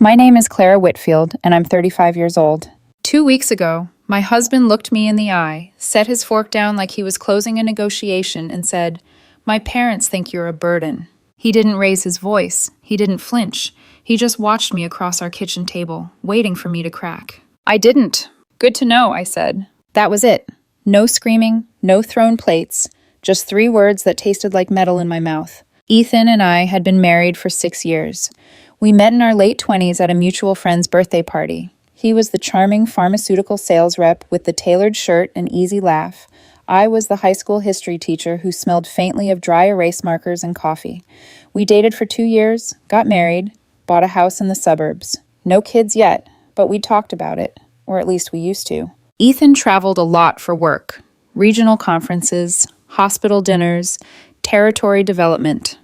My name is Clara Whitfield, and I'm 35 years old. 2 weeks ago, my husband looked me in the eye, set his fork down like he was closing a negotiation, and said, "My parents think you're a burden." He didn't raise his voice. He didn't flinch. He just watched me across our kitchen table, waiting for me to crack. I didn't. "Good to know," I said. That was it. No screaming, no thrown plates, just 3 words that tasted like metal in my mouth. Ethan and I had been married for 6 years. We met in our late 20s at a mutual friend's birthday party. He was the charming pharmaceutical sales rep with the tailored shirt and easy laugh. I was the high school history teacher who smelled faintly of dry erase markers and coffee. We dated for 2 years, got married, bought a house in the suburbs. No kids yet, but we talked about it, or at least we used to. Ethan traveled a lot for work. Regional conferences, hospital dinners, territory development.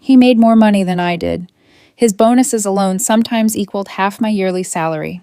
He made more money than I did. His bonuses alone sometimes equaled half my yearly salary.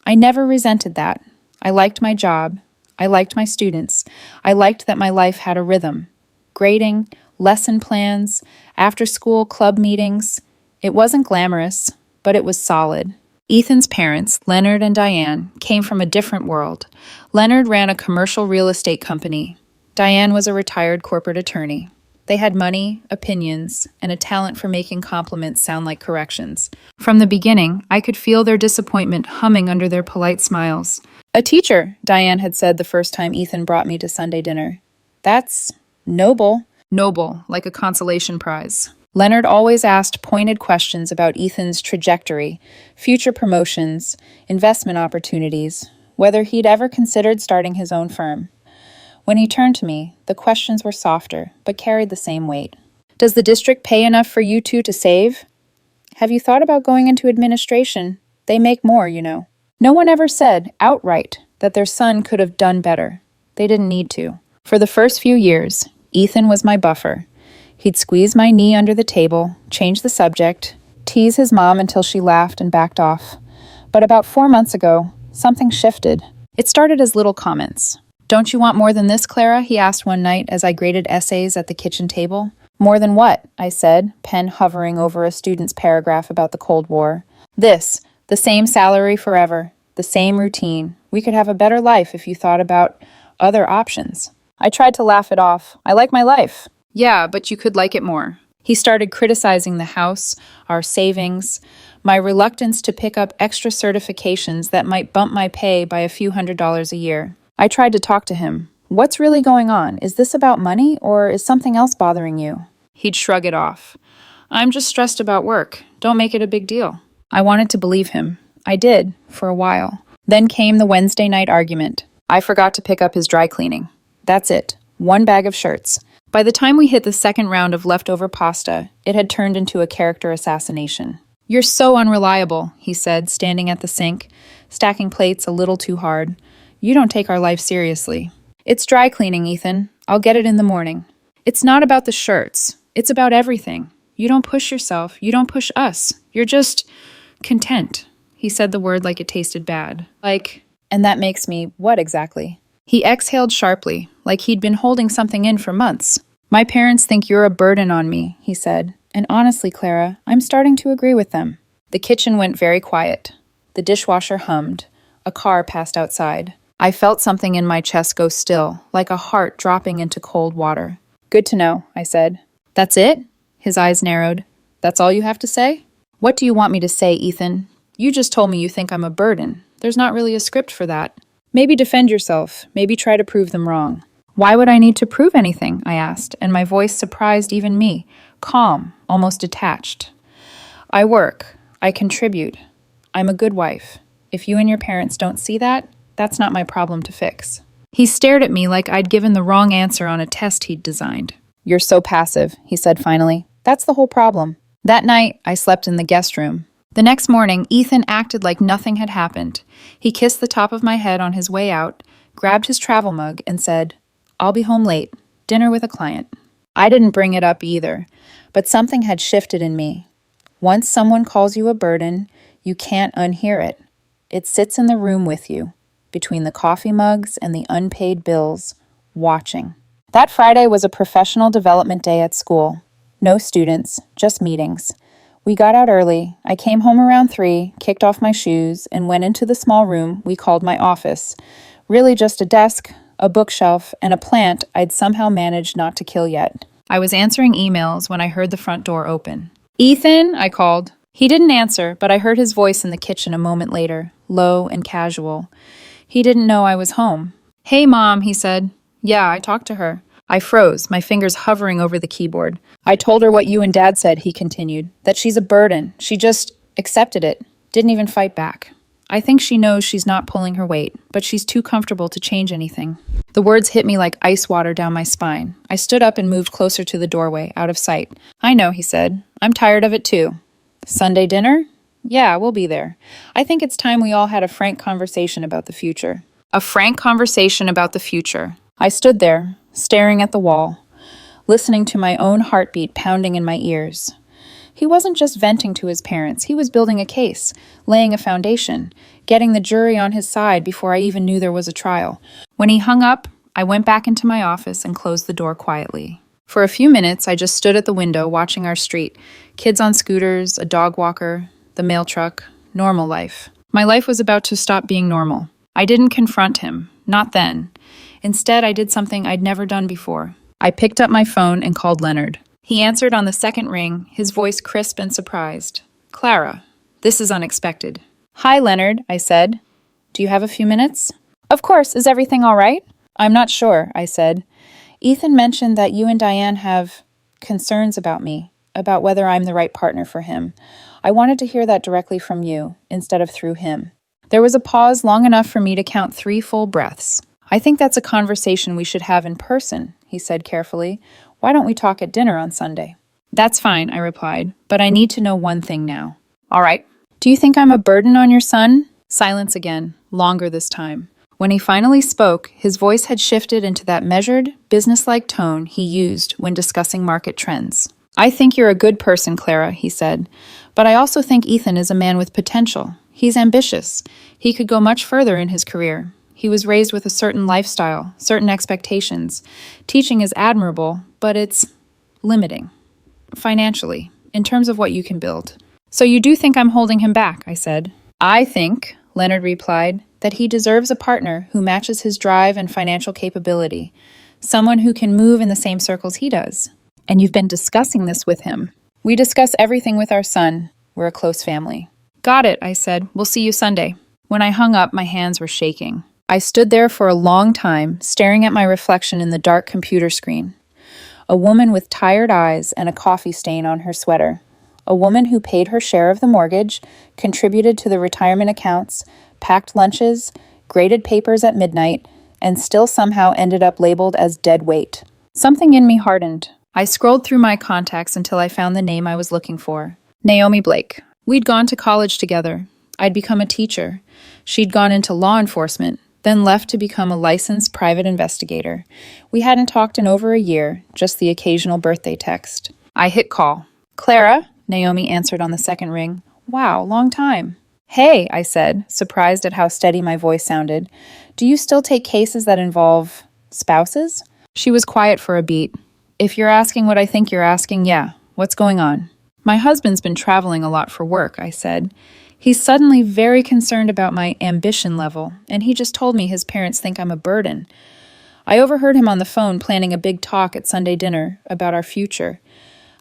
I never resented that. I liked my job. I liked my students. I liked that my life had a rhythm. Grading, lesson plans, after-school club meetings. It wasn't glamorous, but it was solid. Ethan's parents, Leonard and Diane, came from a different world. Leonard ran a commercial real estate company. Diane was a retired corporate attorney. They had money, opinions, and a talent for making compliments sound like corrections. From the beginning, I could feel their disappointment humming under their polite smiles. "A teacher," Diane had said the first time Ethan brought me to Sunday dinner. "That's noble." Noble, like a consolation prize. Leonard always asked pointed questions about Ethan's trajectory, future promotions, investment opportunities, whether he'd ever considered starting his own firm. When he turned to me, the questions were softer, but carried the same weight. "Does the district pay enough for you two to save? Have you thought about going into administration? They make more, you know." No one ever said, outright, that their son could have done better. They didn't need to. For the first few years, Ethan was my buffer. He'd squeeze my knee under the table, change the subject, tease his mom until she laughed and backed off. But about 4 months ago, something shifted. It started as little comments. "Don't you want more than this, Clara?" he asked one night as I graded essays at the kitchen table. "More than what?" I said, pen hovering over a student's paragraph about the Cold War. "This, the same salary forever, the same routine. We could have a better life if you thought about other options." I tried to laugh it off. "I like my life." "Yeah, but you could like it more." He started criticizing the house, our savings, my reluctance to pick up extra certifications that might bump my pay by a few $100s a year. I tried to talk to him. "What's really going on? Is this about money, or is something else bothering you?" He'd shrug it off. "I'm just stressed about work. Don't make it a big deal." I wanted to believe him. I did, for a while. Then came the Wednesday night argument. I forgot to pick up his dry cleaning. That's it. 1 bag of shirts. By the time we hit the second round of leftover pasta, it had turned into a character assassination. "You're so unreliable," he said, standing at the sink, stacking plates a little too hard. "You don't take our life seriously." "It's dry cleaning, Ethan. I'll get it in the morning." "It's not about the shirts. It's about everything. You don't push yourself. You don't push us. You're just content." He said the word like it tasted bad. And that makes me what exactly? He exhaled sharply, like he'd been holding something in for months. "My parents think you're a burden on me," he said. "And honestly, Clara, I'm starting to agree with them." The kitchen went very quiet. The dishwasher hummed. A car passed outside. I felt something in my chest go still, like a heart dropping into cold water. "Good to know," I said. "That's it?" His eyes narrowed. "That's all you have to say?" "What do you want me to say, Ethan? You just told me you think I'm a burden. There's not really a script for that. Maybe defend yourself. Maybe try to prove them wrong." "Why would I need to prove anything?" I asked, and my voice surprised even me. Calm, almost detached. "I work. I contribute. I'm a good wife. If you and your parents don't see that, that's not my problem to fix." He stared at me like I'd given the wrong answer on a test he'd designed. "You're so passive," he said finally. "That's the whole problem." That night, I slept in the guest room. The next morning, Ethan acted like nothing had happened. He kissed the top of my head on his way out, grabbed his travel mug, and said, "I'll be home late. Dinner with a client." I didn't bring it up either, but something had shifted in me. Once someone calls you a burden, you can't unhear it. It sits in the room with you, between the coffee mugs and the unpaid bills, watching. That Friday was a professional development day at school. No students, just meetings. We got out early. I came home around 3, kicked off my shoes, and went into the small room we called my office. Really just a desk, a bookshelf, and a plant I'd somehow managed not to kill yet. I was answering emails when I heard the front door open. "Ethan," I called. He didn't answer, but I heard his voice in the kitchen a moment later, low and casual. He didn't know I was home. "Hey, Mom," he said. "Yeah, I talked to her." I froze, my fingers hovering over the keyboard. "I told her what you and Dad said," he continued, "that she's a burden. She just accepted it, didn't even fight back. I think she knows she's not pulling her weight, but she's too comfortable to change anything." The words hit me like ice water down my spine. I stood up and moved closer to the doorway, out of sight. "I know," he said. "I'm tired of it too." "Sunday dinner?" "Yeah, we'll be there. I think it's time we all had a frank conversation about the future." A frank conversation about the future. I stood there, staring at the wall, listening to my own heartbeat pounding in my ears. He wasn't just venting to his parents, he was building a case, laying a foundation, getting the jury on his side before I even knew there was a trial. When he hung up, I went back into my office and closed the door quietly. For a few minutes, I just stood at the window watching our street. Kids on scooters, a dog walker, the mail truck, normal life. My life was about to stop being normal. I didn't confront him, not then. Instead, I did something I'd never done before. I picked up my phone and called Leonard. He answered on the second ring, his voice crisp and surprised. "Clara, this is unexpected." "Hi, Leonard," I said. "Do you have a few minutes?" "Of course. Is everything all right?" "I'm not sure," I said. "Ethan mentioned that you and Diane have concerns about me, about whether I'm the right partner for him. I wanted to hear that directly from you, instead of through him." There was a pause long enough for me to count 3 full breaths. "I think that's a conversation we should have in person," he said carefully. "Why don't we talk at dinner on Sunday?" "That's fine," I replied, "but I need to know one thing now." "All right. Do you think I'm a burden on your son?" Silence again, longer this time. When he finally spoke, his voice had shifted into that measured, businesslike tone he used when discussing market trends. "I think you're a good person, Clara," he said, "but I also think Ethan is a man with potential. He's ambitious. He could go much further in his career. He was raised with a certain lifestyle, certain expectations. Teaching is admirable, but it's limiting. Financially, in terms of what you can build." "So you do think I'm holding him back?" I said. "I think," Leonard replied, "that he deserves a partner who matches his drive and financial capability, someone who can move in the same circles he does." "And you've been discussing this with him?" "We discuss everything with our son. We're a close family." "Got it," I said. "We'll see you Sunday." When I hung up, my hands were shaking. I stood there for a long time, staring at my reflection in the dark computer screen. A woman with tired eyes and a coffee stain on her sweater. A woman who paid her share of the mortgage, contributed to the retirement accounts, packed lunches, graded papers at midnight, and still somehow ended up labeled as dead weight. Something in me hardened. I scrolled through my contacts until I found the name I was looking for. Naomi Blake. We'd gone to college together. I'd become a teacher. She'd gone into law enforcement, then left to become a licensed private investigator. We hadn't talked in over a year, just the occasional birthday text. I hit call. "Clara," Naomi answered on the second ring. "Wow, long time." "Hey," I said, surprised at how steady my voice sounded. "Do you still take cases that involve spouses?" She was quiet for a beat. "If you're asking what I think you're asking, yeah. What's going on?" "My husband's been traveling a lot for work," I said. "He's suddenly very concerned about my ambition level, and he just told me his parents think I'm a burden. I overheard him on the phone planning a big talk at Sunday dinner about our future.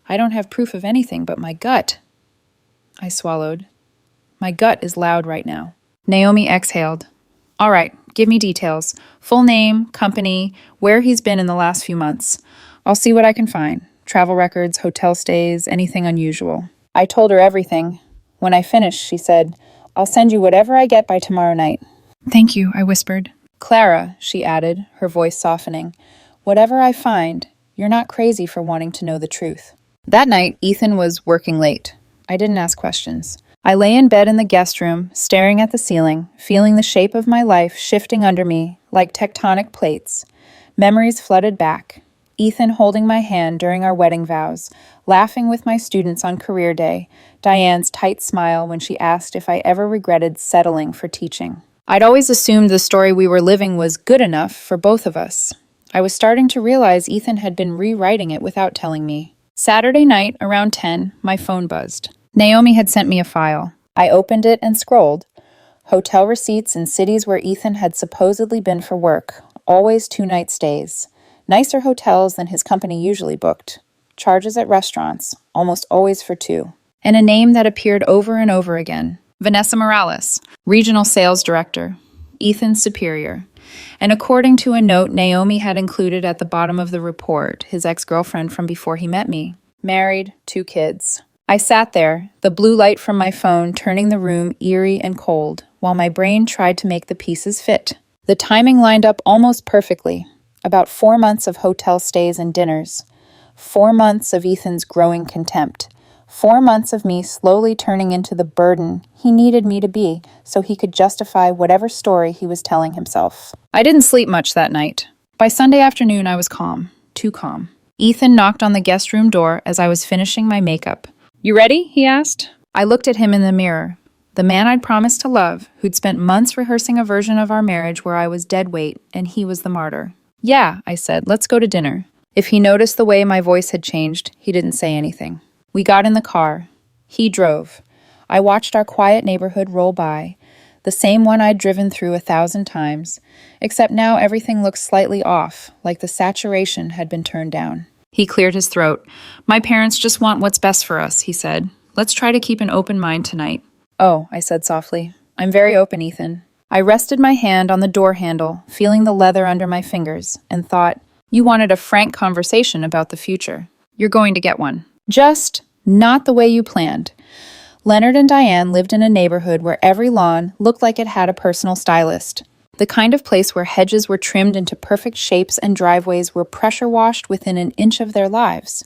I don't have proof of anything, but my gut." I swallowed. "My gut is loud right now." Naomi exhaled. "All right, give me details. Full name, company, where he's been in the last few months. I'll see what I can find. Travel records, hotel stays, anything unusual." I told her everything. When I finished, she said, "I'll send you whatever I get by tomorrow night." "Thank you," I whispered. "Clara," she added, her voice softening, "whatever I find, you're not crazy for wanting to know the truth." That night, Ethan was working late. I didn't ask questions. I lay in bed in the guest room, staring at the ceiling, feeling the shape of my life shifting under me like tectonic plates. Memories flooded back. Ethan holding my hand during our wedding vows, laughing with my students on career day, Diane's tight smile when she asked if I ever regretted settling for teaching. I'd always assumed the story we were living was good enough for both of us. I was starting to realize Ethan had been rewriting it without telling me. Saturday night, around 10, my phone buzzed. Naomi had sent me a file. I opened it and scrolled. Hotel receipts in cities where Ethan had supposedly been for work, always 2-night stays. Nicer hotels than his company usually booked. Charges at restaurants, almost always for 2. And a name that appeared over and over again. Vanessa Morales, Regional Sales Director. Ethan's superior. And according to a note Naomi had included at the bottom of the report, his ex-girlfriend from before he met me. Married, 2 kids. I sat there, the blue light from my phone turning the room eerie and cold, while my brain tried to make the pieces fit. The timing lined up almost perfectly. About 4 months of hotel stays and dinners. 4 months of Ethan's growing contempt. 4 months of me slowly turning into the burden he needed me to be so he could justify whatever story he was telling himself. I didn't sleep much that night. By Sunday afternoon, I was calm. Too calm. Ethan knocked on the guest room door as I was finishing my makeup. "You ready?" he asked. I looked at him in the mirror. The man I'd promised to love, who'd spent months rehearsing a version of our marriage where I was dead weight and he was the martyr. "Yeah," I said, "let's go to dinner." If he noticed the way my voice had changed, he didn't say anything. We got in the car. He drove. I watched our quiet neighborhood roll by, the same one I'd driven through 1,000 times, except now everything looked slightly off, like the saturation had been turned down. He cleared his throat. "My parents just want what's best for us," he said. "Let's try to keep an open mind tonight." "Oh," I said softly. "I'm very open, Ethan." I rested my hand on the door handle, feeling the leather under my fingers, and thought, "You wanted a frank conversation about the future. You're going to get one. Just not the way you planned." Leonard and Diane lived in a neighborhood where every lawn looked like it had a personal stylist. The kind of place where hedges were trimmed into perfect shapes and driveways were pressure washed within an inch of their lives.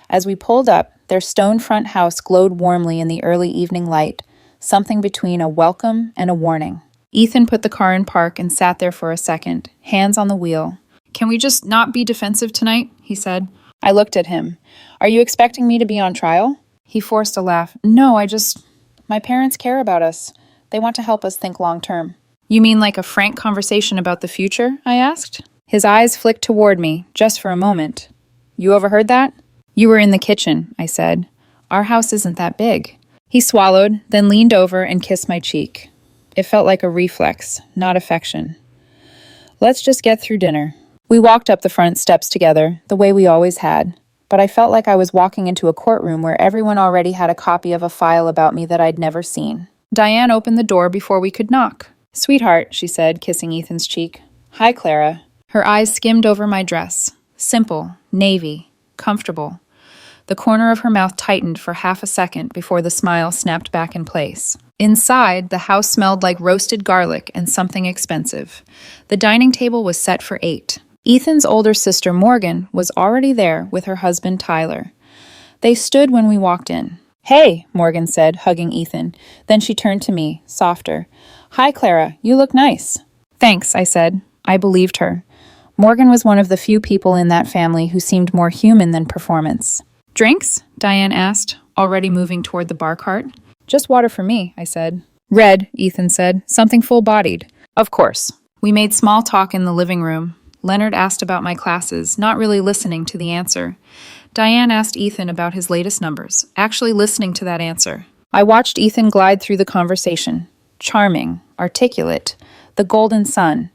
As we pulled up, their stone front house glowed warmly in the early evening light, something between a welcome and a warning. Ethan put the car in park and sat there for a second, hands on the wheel. "Can we just not be defensive tonight?" he said. I looked at him. "Are you expecting me to be on trial?" He forced a laugh. "No, my parents care about us. They want to help us think long term." "You mean like a frank conversation about the future?" I asked. His eyes flicked toward me, just for a moment. "You overheard that?" "You were in the kitchen," I said. "Our house isn't that big." He swallowed, then leaned over and kissed my cheek. It felt like a reflex, not affection. "Let's just get through dinner." We walked up the front steps together, the way we always had, but I felt like I was walking into a courtroom where everyone already had a copy of a file about me that I'd never seen. Diane opened the door before we could knock. "Sweetheart," she said, kissing Ethan's cheek. "Hi, Clara." Her eyes skimmed over my dress. Simple, navy, comfortable. The corner of her mouth tightened for half a second before the smile snapped back in place. Inside, the house smelled like roasted garlic and something expensive. The dining table was set for 8. Ethan's older sister, Morgan, was already there with her husband, Tyler. They stood when we walked in. "Hey," Morgan said, hugging Ethan. Then she turned to me, softer. "Hi, Clara. You look nice." "Thanks," I said. I believed her. Morgan was one of the few people in that family who seemed more human than performance. "Drinks?" Diane asked, already moving toward the bar cart. "Just water for me," I said. "Red," Ethan said. "Something full-bodied." "Of course." We made small talk in the living room. Leonard asked about my classes, not really listening to the answer. Diane asked Ethan about his latest numbers, actually listening to that answer. I watched Ethan glide through the conversation. Charming, articulate, the golden sun.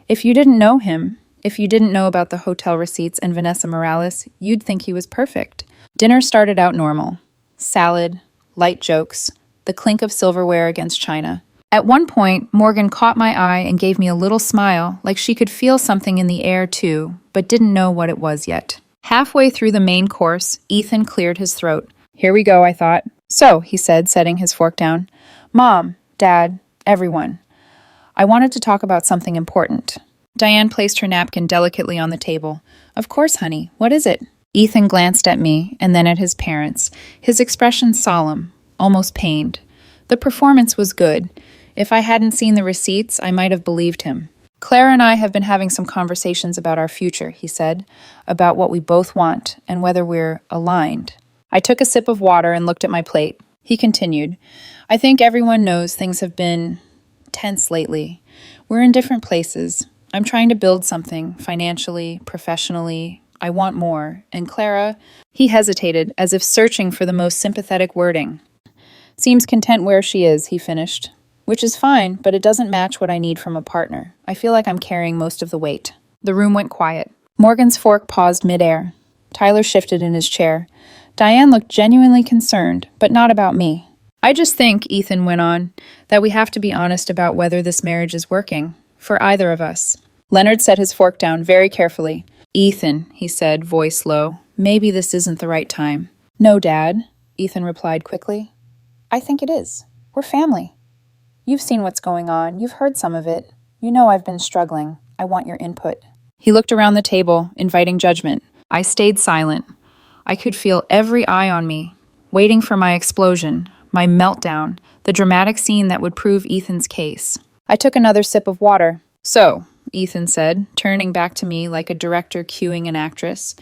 If you didn't know him, if you didn't know about the hotel receipts and Vanessa Morales, you'd think he was perfect. Dinner started out normal. Salad, light jokes, the clink of silverware against china. At one point, Morgan caught my eye and gave me a little smile, like she could feel something in the air too, but didn't know what it was yet. Halfway through the main course, Ethan cleared his throat. "Here we go," I thought. "So," he said, setting his fork down. "Mom, Dad, everyone. I wanted to talk about something important." Diane placed her napkin delicately on the table. "Of course, honey. What is it?" Ethan glanced at me and then at his parents, his expression solemn, almost pained. The performance was good. If I hadn't seen the receipts, I might have believed him. "Claire and I have been having some conversations about our future," he said, "about what we both want and whether we're aligned." I took a sip of water and looked at my plate. He continued, "I think everyone knows things have been tense lately. We're in different places. I'm trying to build something, financially, professionally. I want more. And Clara..." He hesitated, as if searching for the most sympathetic wording. Seems content where she is, he finished. Which is fine, but it doesn't match what I need from a partner. I feel like I'm carrying most of the weight. The room went quiet. Morgan's fork paused midair. Tyler shifted in his chair. Diane looked genuinely concerned, but not about me. I just think, Ethan went on, that we have to be honest about whether this marriage is working, for either of us. Leonard set his fork down very carefully. Ethan, he said, voice low, maybe this isn't the right time. No, Dad, Ethan replied quickly. I think it is. We're family. You've seen what's going on. You've heard some of it. You know I've been struggling. I want your input. He looked around the table, inviting judgment. I stayed silent. I could feel every eye on me, waiting for my explosion, my meltdown, the dramatic scene that would prove Ethan's case. I took another sip of water. So, Ethan said, turning back to me like a director cueing an actress,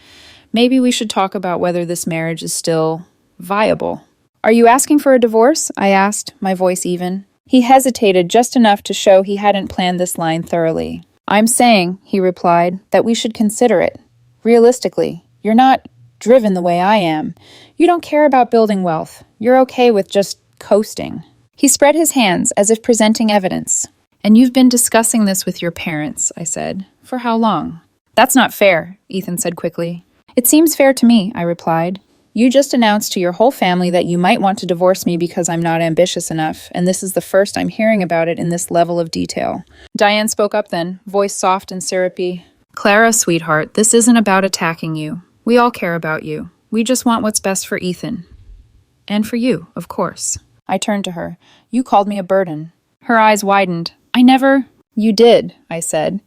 maybe we should talk about whether this marriage is still viable. Are you asking for a divorce? I asked, my voice even. He hesitated just enough to show he hadn't planned this line thoroughly. I'm saying, he replied, that we should consider it. Realistically, you're not driven the way I am. You don't care about building wealth. You're okay with just coasting. He spread his hands as if presenting evidence. And you've been discussing this with your parents, I said. For how long? That's not fair, Ethan said quickly. It seems fair to me, I replied. You just announced to your whole family that you might want to divorce me because I'm not ambitious enough, and this is the first I'm hearing about it in this level of detail. Diane spoke up then, voice soft and syrupy. Clara, sweetheart, this isn't about attacking you. We all care about you. We just want what's best for Ethan. And for you, of course. I turned to her. You called me a burden. Her eyes widened. I never... You did, I said.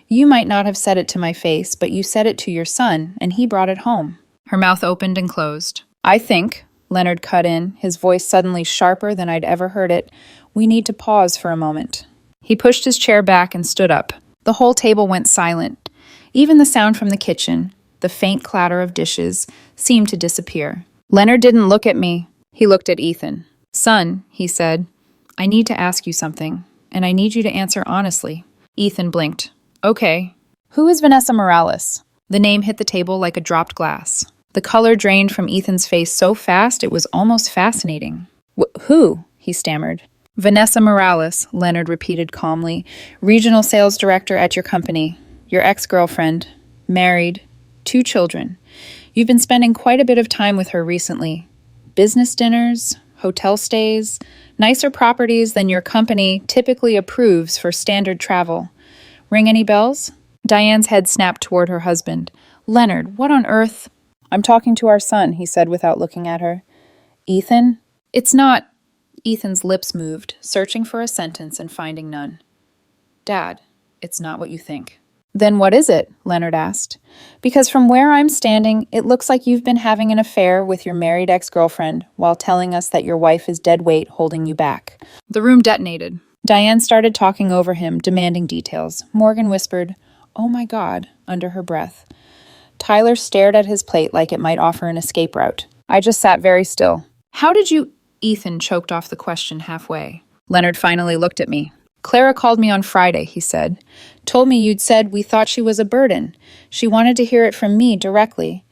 You might not have said it to my face, but you said it to your son, and he brought it home. Her mouth opened and closed. I think, Leonard cut in, his voice suddenly sharper than I'd ever heard it, we need to pause for a moment. He pushed his chair back and stood up. The whole table went silent. Even the sound from the kitchen, the faint clatter of dishes, seemed to disappear. Leonard didn't look at me. He looked at Ethan. Son, he said, I need to ask you something, and I need you to answer honestly. Ethan blinked. Okay. Who is Vanessa Morales? The name hit the table like a dropped glass. The color drained from Ethan's face so fast it was almost fascinating. Who? He stammered. Vanessa Morales, Leonard repeated calmly. Regional sales director at your company. Your ex-girlfriend. Married. 2 children. You've been spending quite a bit of time with her recently. Business dinners, hotel stays, nicer properties than your company typically approves for standard travel. Ring any bells? Diane's head snapped toward her husband. Leonard, what on earth? I'm talking to our son, he said without looking at her. Ethan? It's not... Ethan's lips moved, searching for a sentence and finding none. Dad, it's not what you think. Then what is it? Leonard asked. Because from where I'm standing, it looks like you've been having an affair with your married ex-girlfriend while telling us that your wife is dead weight holding you back. The room detonated. Diane started talking over him, demanding details. Morgan whispered, Oh my God, under her breath. Tyler stared at his plate like it might offer an escape route. I just sat very still. How did you... Ethan choked off the question halfway. Leonard finally looked at me. Clara called me on Friday, he said. Told me you'd said we thought she was a burden. She wanted to hear it from me directly.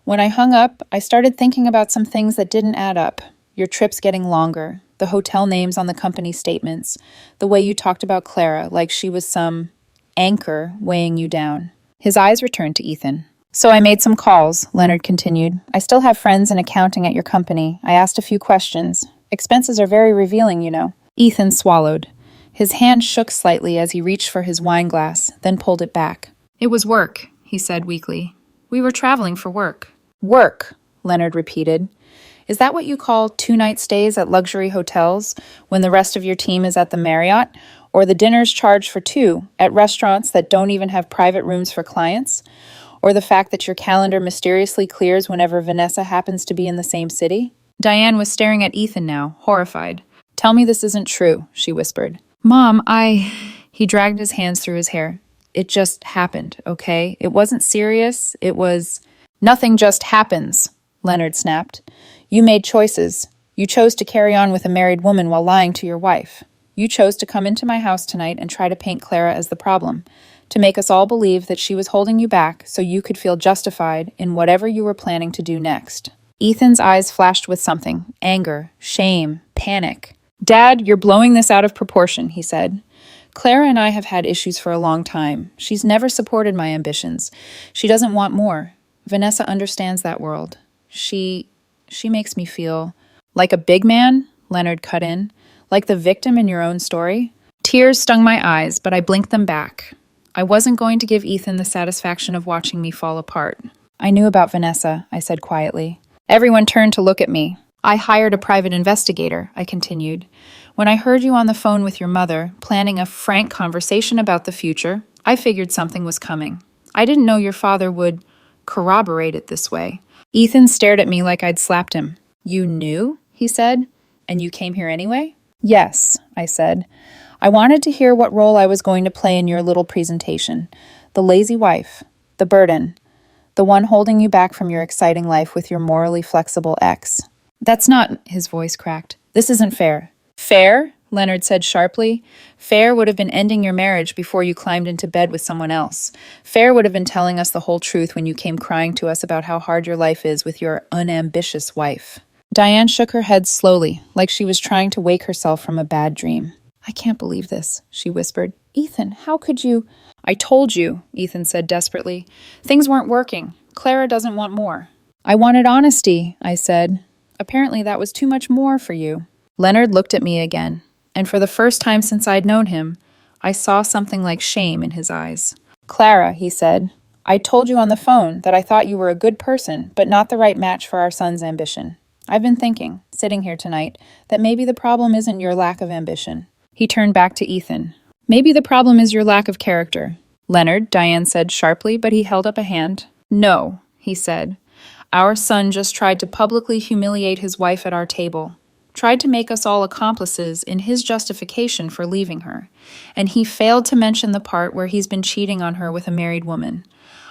When I hung up, I started thinking about some things that didn't add up. Your trips getting longer, the hotel names on the company statements, the way you talked about Clara like she was some anchor weighing you down. His eyes returned to Ethan. So I made some calls, Leonard continued. I still have friends in accounting at your company. I asked a few questions. Expenses are very revealing, you know. Ethan swallowed. His hand shook slightly as he reached for his wine glass, then pulled it back. It was work, he said weakly. We were traveling for work. Work, Leonard repeated. Is that what you call 2-night stays at luxury hotels when the rest of your team is at the Marriott? Or the dinners charged for 2 at restaurants that don't even have private rooms for clients? Or the fact that your calendar mysteriously clears whenever Vanessa happens to be in the same city? Diane was staring at Ethan now, horrified. Tell me this isn't true, she whispered. Mom, He dragged his hands through his hair. It just happened, okay? It wasn't serious. It was... Nothing just happens, Leonard snapped. You made choices. You chose to carry on with a married woman while lying to your wife. You chose to come into my house tonight and try to paint Clara as the problem, to make us all believe that she was holding you back so you could feel justified in whatever you were planning to do next. Ethan's eyes flashed with something: anger, shame, panic. Dad, you're blowing this out of proportion, he said. Clara and I have had issues for a long time. She's never supported my ambitions. She doesn't want more. Vanessa understands that world. She makes me feel like a big man, Leonard cut in, like the victim in your own story. Tears stung my eyes, but I blinked them back. I wasn't going to give Ethan the satisfaction of watching me fall apart. I knew about Vanessa, I said quietly. Everyone turned to look at me. I hired a private investigator, I continued. When I heard you on the phone with your mother, planning a frank conversation about the future, I figured something was coming. I didn't know your father would corroborate it this way. Ethan stared at me like I'd slapped him. You knew? He said. And you came here anyway? Yes, I said. I wanted to hear what role I was going to play in your little presentation. The lazy wife, the burden, the one holding you back from your exciting life with your morally flexible ex. That's not, his voice cracked. This isn't fair. Fair? Leonard said sharply. Fair would have been ending your marriage before you climbed into bed with someone else. Fair would have been telling us the whole truth when you came crying to us about how hard your life is with your unambitious wife. Diane shook her head slowly, like she was trying to wake herself from a bad dream. I can't believe this, she whispered. Ethan, how could you? I told you, Ethan said desperately. Things weren't working. Clara doesn't want more. I wanted honesty, I said. Apparently that was too much more for you. Leonard looked at me again, and for the first time since I'd known him, I saw something like shame in his eyes. Clara, he said, I told you on the phone that I thought you were a good person, but not the right match for our son's ambition. I've been thinking, sitting here tonight, that maybe the problem isn't your lack of ambition. He turned back to Ethan. Maybe the problem is your lack of character. Leonard, Diane said sharply, but he held up a hand. No, he said. Our son just tried to publicly humiliate his wife at our table. Tried to make us all accomplices in his justification for leaving her. And he failed to mention the part where he's been cheating on her with a married woman.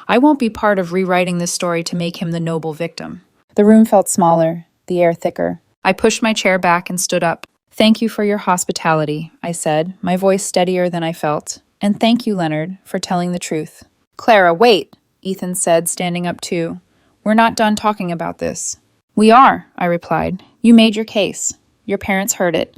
I won't be part of rewriting this story to make him the noble victim. The room felt smaller, the air thicker. I pushed my chair back and stood up. Thank you for your hospitality, I said, my voice steadier than I felt. And thank you, Leonard, for telling the truth. Clara, wait, Ethan said, standing up too. We're not done talking about this. We are, I replied. You made your case. Your parents heard it.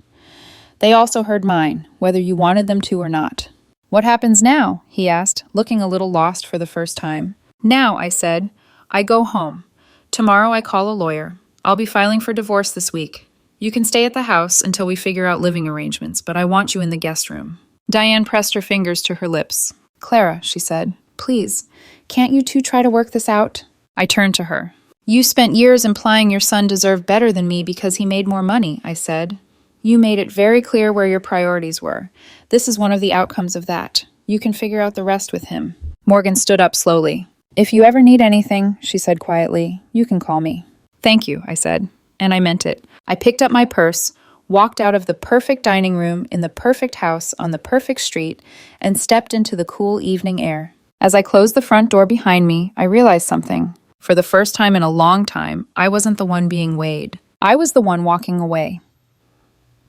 They also heard mine, whether you wanted them to or not. What happens now? He asked, looking a little lost for the first time. Now, I said, I go home. Tomorrow I call a lawyer. I'll be filing for divorce this week. You can stay at the house until we figure out living arrangements, but I want you in the guest room. Diane pressed her fingers to her lips. Clara, she said, please, can't you two try to work this out? I turned to her. You spent years implying your son deserved better than me because he made more money, I said. You made it very clear where your priorities were. This is one of the outcomes of that. You can figure out the rest with him. Morgan stood up slowly. If you ever need anything, she said quietly, you can call me. Thank you, I said, and I meant it. I picked up my purse, walked out of the perfect dining room in the perfect house on the perfect street, and stepped into the cool evening air. As I closed the front door behind me, I realized something. For the first time in a long time, I wasn't the one being weighed. I was the one walking away.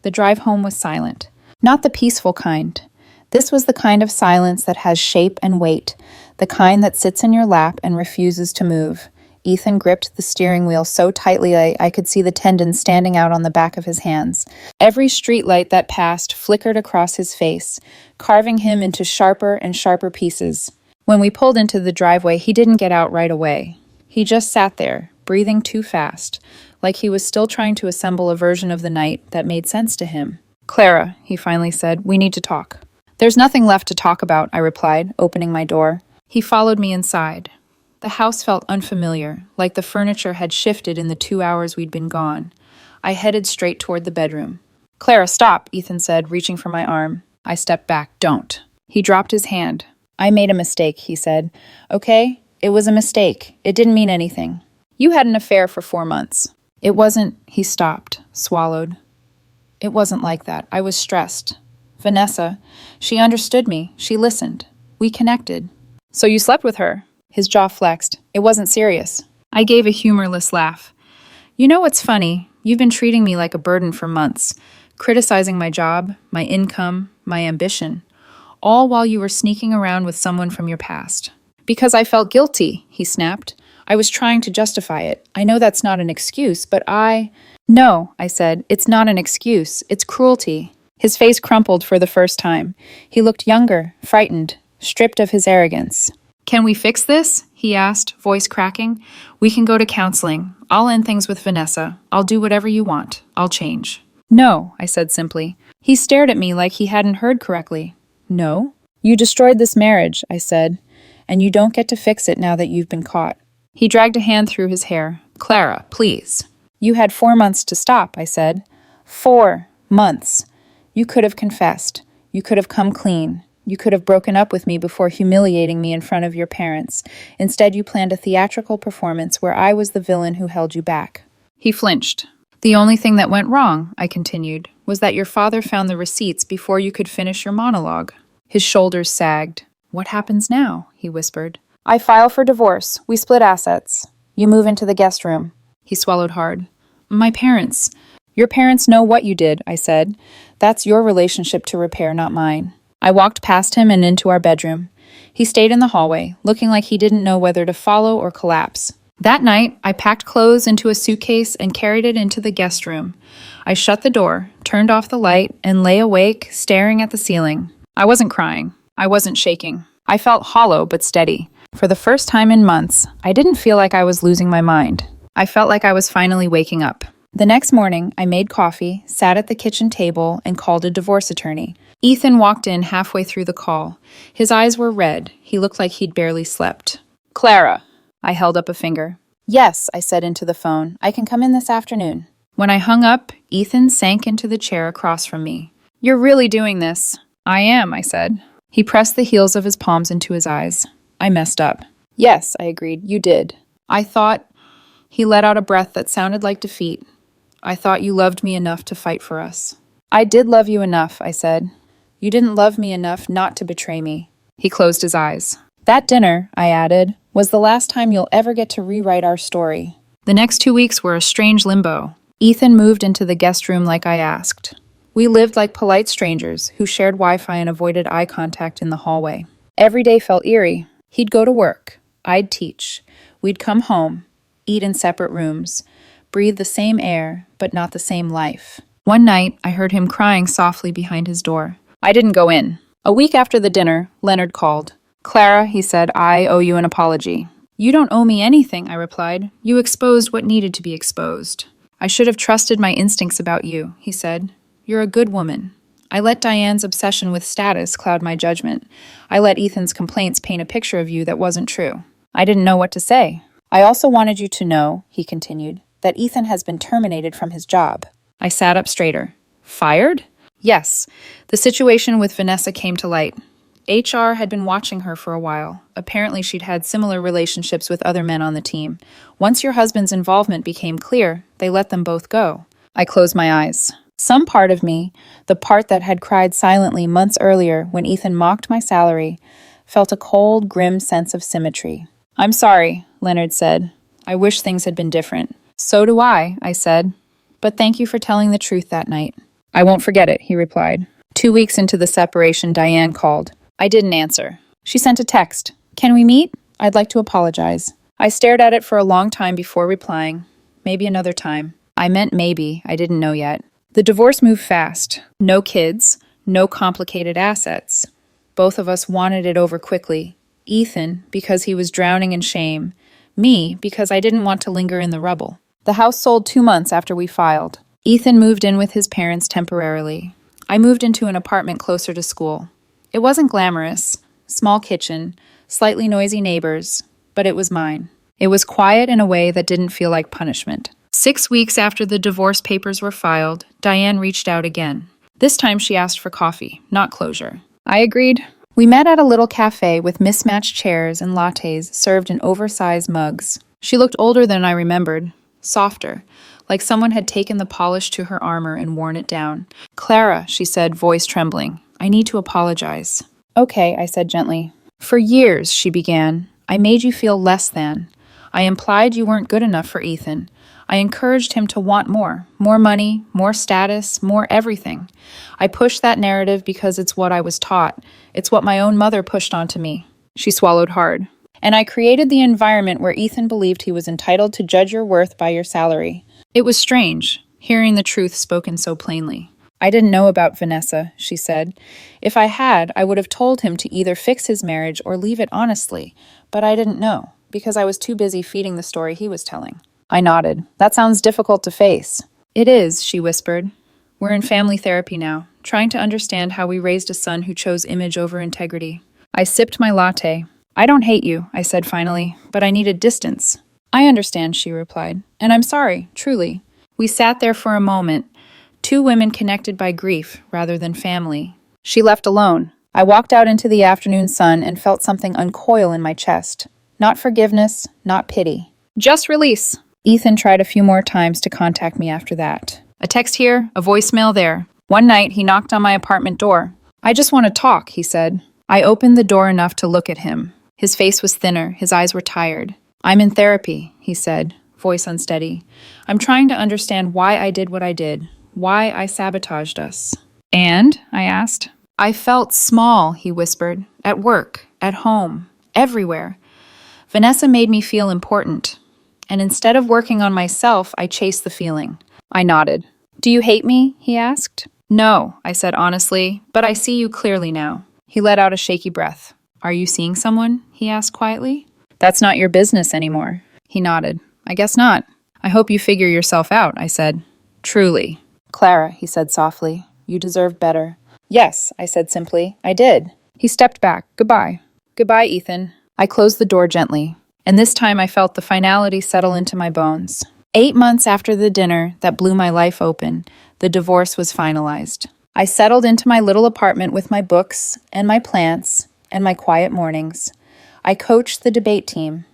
The drive home was silent. Not the peaceful kind. This was the kind of silence that has shape and weight, the kind that sits in your lap and refuses to move. Ethan gripped the steering wheel so tightly I could see the tendons standing out on the back of his hands. Every streetlight that passed flickered across his face, carving him into sharper and sharper pieces. When we pulled into the driveway, he didn't get out right away. He just sat there, breathing too fast, like he was still trying to assemble a version of the night that made sense to him. Clara, he finally said, we need to talk. There's nothing left to talk about, I replied, opening my door. He followed me inside. The house felt unfamiliar, like the furniture had shifted in the 2 hours we'd been gone. I headed straight toward the bedroom. Clara, stop, Ethan said, reaching for my arm. I stepped back. Don't. He dropped his hand. I made a mistake, he said. Okay? It was a mistake. It didn't mean anything. You had an affair for 4 months. It wasn't, he stopped, swallowed. It wasn't like that. I was stressed. Vanessa, she understood me. She listened. We connected. So you slept with her? His jaw flexed. It wasn't serious. I gave a humorless laugh. You know what's funny? You've been treating me like a burden for months, criticizing my job, my income, my ambition, all while you were sneaking around with someone from your past. Because I felt guilty, he snapped. I was trying to justify it. I know that's not an excuse, but No, I said, it's not an excuse. It's cruelty. His face crumpled for the first time. He looked younger, frightened, stripped of his arrogance. Can we fix this? He asked, voice cracking. We can go to counseling. I'll end things with Vanessa. I'll do whatever you want. I'll change. No, I said simply. He stared at me like he hadn't heard correctly. No? You destroyed this marriage, I said, and you don't get to fix it now that you've been caught. He dragged a hand through his hair. Clara, please. You had 4 months to stop, I said. 4 months. You could have confessed. You could have come clean. You could have broken up with me before humiliating me in front of your parents. Instead, you planned a theatrical performance where I was the villain who held you back. He flinched. The only thing that went wrong, I continued, was that your father found the receipts before you could finish your monologue. His shoulders sagged. What happens now? He whispered. I file for divorce. We split assets. You move into the guest room. He swallowed hard. My parents. Your parents know what you did, I said. That's your relationship to repair, not mine. I walked past him and into our bedroom. He stayed in the hallway, looking like he didn't know whether to follow or collapse. That night, I packed clothes into a suitcase and carried it into the guest room. I shut the door, turned off the light, and lay awake, staring at the ceiling. I wasn't crying. I wasn't shaking. I felt hollow but steady. For the first time in months, I didn't feel like I was losing my mind. I felt like I was finally waking up. The next morning, I made coffee, sat at the kitchen table, and called a divorce attorney. Ethan walked in halfway through the call. His eyes were red. He looked like he'd barely slept. Clara. I held up a finger. Yes, I said into the phone. I can come in this afternoon. When I hung up, Ethan sank into the chair across from me. You're really doing this. I am, I said. He pressed the heels of his palms into his eyes. I messed up. Yes, I agreed. You did. I thought... He let out a breath that sounded like defeat. I thought you loved me enough to fight for us. I did love you enough, I said. You didn't love me enough not to betray me. He closed his eyes. That dinner, I added, was the last time you'll ever get to rewrite our story. The next 2 weeks were a strange limbo. Ethan moved into the guest room like I asked. We lived like polite strangers who shared Wi-Fi and avoided eye contact in the hallway. Every day felt eerie. He'd go to work. I'd teach. We'd come home, eat in separate rooms, breathe the same air, but not the same life. One night, I heard him crying softly behind his door. I didn't go in. A week after the dinner, Leonard called. Clara, he said, I owe you an apology. You don't owe me anything, I replied. You exposed what needed to be exposed. I should have trusted my instincts about you, he said. You're a good woman. I let Diane's obsession with status cloud my judgment. I let Ethan's complaints paint a picture of you that wasn't true. I didn't know what to say. I also wanted you to know, he continued, that Ethan has been terminated from his job. I sat up straighter. Fired? Yes. The situation with Vanessa came to light. HR had been watching her for a while. Apparently she'd had similar relationships with other men on the team. Once your husband's involvement became clear, they let them both go. I closed my eyes. Some part of me, the part that had cried silently months earlier when Ethan mocked my salary, felt a cold, grim sense of symmetry. I'm sorry, Leonard said. I wish things had been different. So do I said. But thank you for telling the truth that night. I won't forget it, he replied. 2 weeks into the separation, Diane called. I didn't answer. She sent a text. Can we meet? I'd like to apologize. I stared at it for a long time before replying. Maybe another time. I meant maybe. I didn't know yet. The divorce moved fast. No kids. No complicated assets. Both of us wanted it over quickly. Ethan, because he was drowning in shame. Me, because I didn't want to linger in the rubble. The house sold 2 months after we filed. Ethan moved in with his parents temporarily. I moved into an apartment closer to school. It wasn't glamorous. Small kitchen, slightly noisy neighbors, but it was mine. It was quiet in a way that didn't feel like punishment. 6 weeks after the divorce papers were filed, Diane reached out again. This time she asked for coffee, not closure. I agreed. We met at a little cafe with mismatched chairs and lattes served in oversized mugs. She looked older than I remembered, softer, like someone had taken the polish to her armor and worn it down. Clara, she said, voice trembling, I need to apologize. Okay, I said gently. For years, she began, I made you feel less than. I implied you weren't good enough for Ethan. I encouraged him to want more money, more status, more everything. I pushed that narrative because it's what I was taught. It's what my own mother pushed onto me. She swallowed hard. And I created the environment where Ethan believed he was entitled to judge your worth by your salary. It was strange, hearing the truth spoken so plainly. I didn't know about Vanessa, she said. If I had, I would have told him to either fix his marriage or leave it honestly, but I didn't know, because I was too busy feeding the story he was telling. I nodded. That sounds difficult to face. It is, she whispered. We're in family therapy now, trying to understand how we raised a son who chose image over integrity. I sipped my latte. I don't hate you, I said finally, but I needed distance. I understand, she replied, and I'm sorry, truly. We sat there for a moment, two women connected by grief rather than family. She left alone. I walked out into the afternoon sun and felt something uncoil in my chest. Not forgiveness, not pity. Just release. Ethan tried a few more times to contact me after that. A text here, a voicemail there. One night, he knocked on my apartment door. I just want to talk, he said. I opened the door enough to look at him. His face was thinner, his eyes were tired. I'm in therapy, he said, voice unsteady. I'm trying to understand why I did what I did, why I sabotaged us. And? I asked. I felt small, he whispered, at work, at home, everywhere. Vanessa made me feel important. And instead of working on myself, I chased the feeling. I nodded. Do you hate me? He asked. No, I said honestly, but I see you clearly now. He let out a shaky breath. Are you seeing someone? He asked quietly. That's not your business anymore. He nodded. I guess not. I hope you figure yourself out, I said. Truly. Clara, he said softly, you deserve better. Yes, I said simply. I did. He stepped back. Goodbye. Goodbye, Ethan. I closed the door gently, and this time I felt the finality settle into my bones. 8 months after the dinner that blew my life open, the divorce was finalized. I settled into my little apartment with my books and my plants and my quiet mornings. I coached the debate team.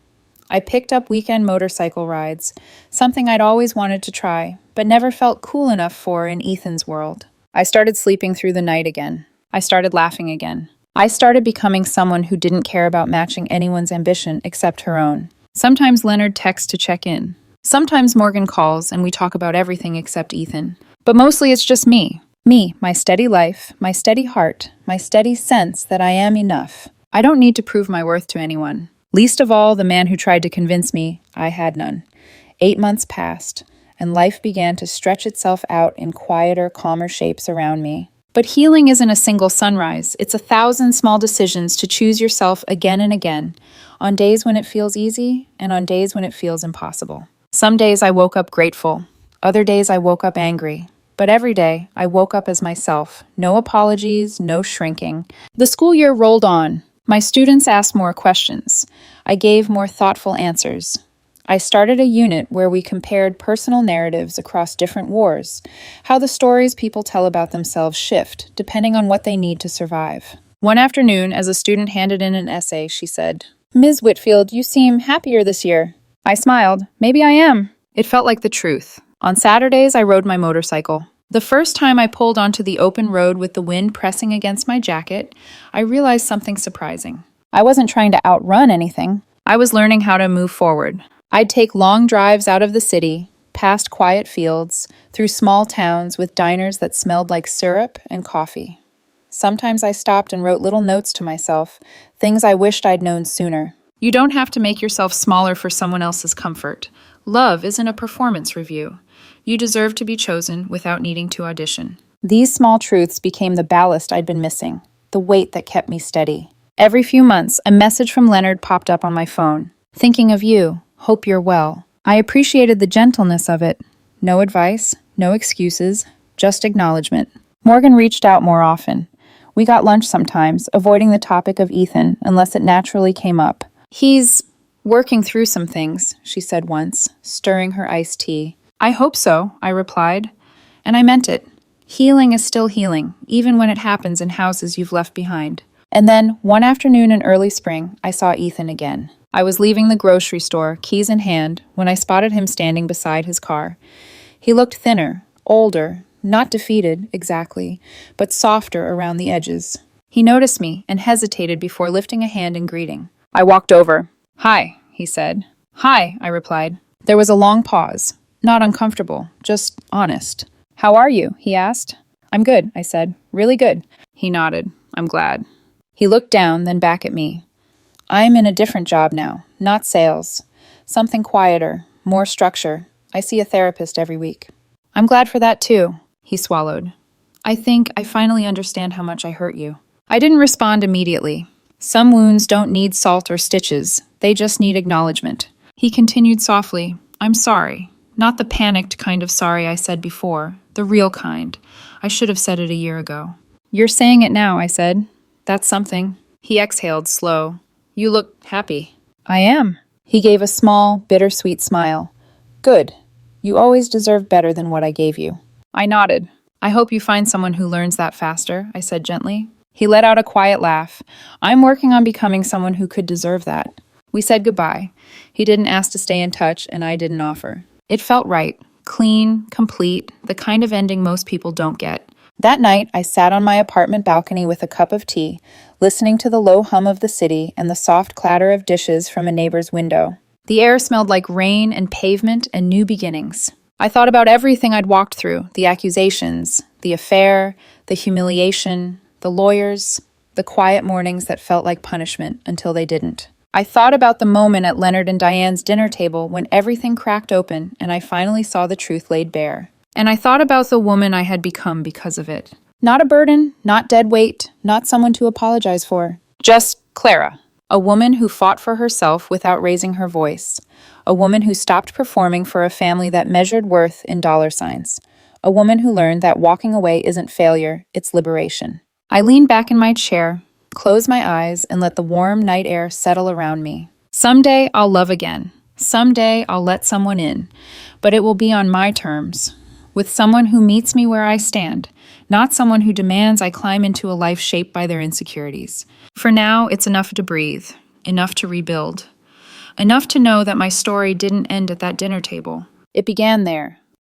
I picked up weekend motorcycle rides, something I'd always wanted to try, but never felt cool enough for in Ethan's world. I started sleeping through the night again. I started laughing again. I started becoming someone who didn't care about matching anyone's ambition except her own. Sometimes Leonard texts to check in. Sometimes Morgan calls and we talk about everything except Ethan. But mostly it's just me. Me, my steady life, my steady heart, my steady sense that I am enough. I don't need to prove my worth to anyone. Least of all, the man who tried to convince me I had none. 8 months passed, and life began to stretch itself out in quieter, calmer shapes around me. But healing isn't a single sunrise. It's 1,000 small decisions to choose yourself again and again, on days when it feels easy and on days when it feels impossible. Some days I woke up grateful. Other days I woke up angry. But every day I woke up as myself. No apologies, no shrinking. The school year rolled on. My students asked more questions. I gave more thoughtful answers. I started a unit where we compared personal narratives across different wars, how the stories people tell about themselves shift depending on what they need to survive. One afternoon, as a student handed in an essay, she said, Ms. Whitfield, you seem happier this year. I smiled. Maybe I am. It felt like the truth. On Saturdays, I rode my motorcycle. The first time I pulled onto the open road with the wind pressing against my jacket, I realized something surprising. I wasn't trying to outrun anything. I was learning how to move forward. I'd take long drives out of the city, past quiet fields, through small towns with diners that smelled like syrup and coffee. Sometimes I stopped and wrote little notes to myself, things I wished I'd known sooner. You don't have to make yourself smaller for someone else's comfort. Love isn't a performance review. You deserve to be chosen without needing to audition. These small truths became the ballast I'd been missing, the weight that kept me steady. Every few months, a message from Leonard popped up on my phone. Thinking of you. Hope you're well. I appreciated the gentleness of it. No advice, no excuses, just acknowledgement. Morgan reached out more often. We got lunch sometimes, avoiding the topic of Ethan unless it naturally came up. He's working through some things, she said once, stirring her iced tea. I hope so, I replied. And I meant it. Healing is still healing, even when it happens in houses you've left behind. And then, one afternoon in early spring, I saw Ethan again. I was leaving the grocery store, keys in hand, when I spotted him standing beside his car. He looked thinner, older, not defeated, exactly, but softer around the edges. He noticed me and hesitated before lifting a hand in greeting. I walked over. Hi, he said. Hi, I replied. There was a long pause. Not uncomfortable, just honest. How are you? He asked. I'm good, I said. Really good. He nodded. I'm glad. He looked down, then back at me. I'm in a different job now, not sales. Something quieter, more structure. I see a therapist every week. I'm glad for that too, he swallowed. I think I finally understand how much I hurt you. I didn't respond immediately. Some wounds don't need salt or stitches, they just need acknowledgement. He continued softly, I'm sorry. Not the panicked kind of sorry I said before, the real kind. I should have said it a year ago. You're saying it now, I said. That's something. He exhaled, slow. You look happy. I am. He gave a small, bittersweet smile. Good. You always deserve better than what I gave you. I nodded. I hope you find someone who learns that faster, I said gently. He let out a quiet laugh. I'm working on becoming someone who could deserve that. We said goodbye. He didn't ask to stay in touch, and I didn't offer. It felt right. Clean, complete, the kind of ending most people don't get. That night, I sat on my apartment balcony with a cup of tea, listening to the low hum of the city and the soft clatter of dishes from a neighbor's window. The air smelled like rain and pavement and new beginnings. I thought about everything I'd walked through, the accusations, the affair, the humiliation, the lawyers, the quiet mornings that felt like punishment until they didn't. I thought about the moment at Leonard and Diane's dinner table when everything cracked open and I finally saw the truth laid bare. And I thought about the woman I had become because of it. Not a burden, not dead weight, not someone to apologize for. Just Clara. A woman who fought for herself without raising her voice. A woman who stopped performing for a family that measured worth in dollar signs. A woman who learned that walking away isn't failure, it's liberation. I leaned back in my chair, closed my eyes, and let the warm night air settle around me. Someday I'll love again. Someday I'll let someone in. But it will be on my terms. With someone who meets me where I stand, not someone who demands I climb into a life shaped by their insecurities. For now, it's enough to breathe, enough to rebuild, enough to know that my story didn't end at that dinner table. It began there,